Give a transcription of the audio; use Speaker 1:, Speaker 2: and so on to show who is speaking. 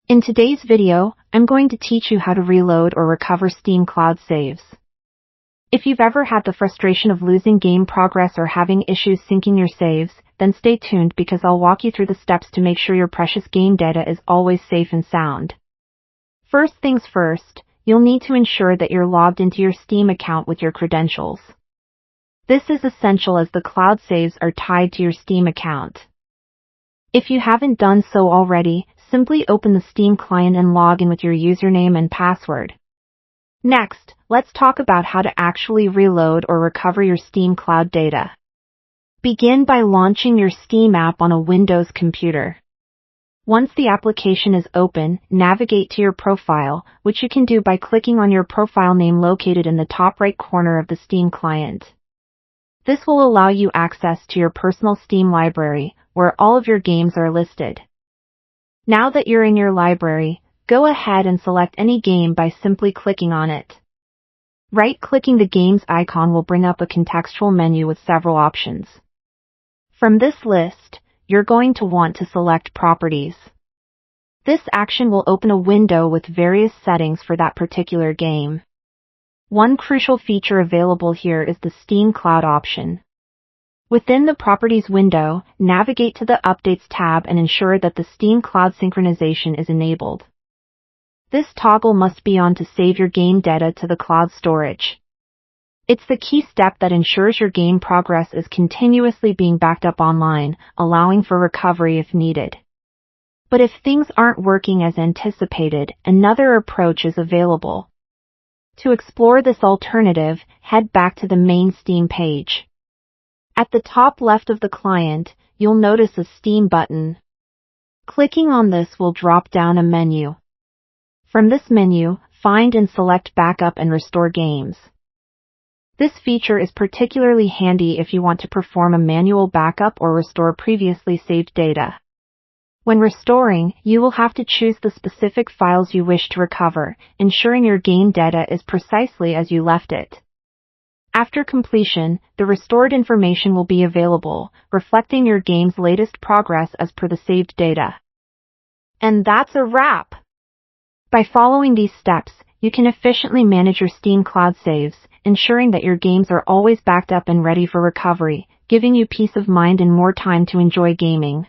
Speaker 1: In today's video, I'm going to teach you how to reload or recover Steam Cloud saves. If you've ever had the frustration of losing game progress or having issues syncing your saves, then stay tuned because I'll walk you through the steps to make sure your precious game data is always safe and sound. First things first, you'll need to ensure that you're logged into your Steam account with your credentials. This is essential as the cloud saves are tied to your Steam account. If you haven't done so already, simply open the Steam client and log in with your username and password. Next, let's talk about how to actually reload or recover your Steam Cloud data. Begin by launching your Steam app on a Windows computer. Once the application is open, navigate to your profile, which you can do by clicking on your profile name located in the top right corner of the Steam client. This will allow you access to your personal Steam library, where all of your games are listed. Now that you're in your library, go ahead and select any game by simply clicking on it. Right-clicking the game's icon will bring up a contextual menu with several options. From this list, you're going to want to select Properties. This action will open a window with various settings for that particular game. One crucial feature available here is the Steam Cloud option. Within the Properties window, navigate to the Updates tab and ensure that the Steam Cloud synchronization is enabled. This toggle must be on to save your game data to the cloud storage. It's the key step that ensures your game progress is continuously being backed up online, allowing for recovery if needed. But if things aren't working as anticipated, another approach is available. To explore this alternative, head back to the main Steam page. At the top left of the client, you'll notice a Steam button. Clicking on this will drop down a menu. From this menu, find and select Backup and Restore Games. This feature is particularly handy if you want to perform a manual backup or restore previously saved data. When restoring, you will have to choose the specific files you wish to recover, ensuring your game data is precisely as you left it. After completion, the restored information will be available, reflecting your game's latest progress as per the saved data. And that's a wrap! By following these steps, you can efficiently manage your Steam Cloud saves, ensuring that your games are always backed up and ready for recovery, giving you peace of mind and more time to enjoy gaming.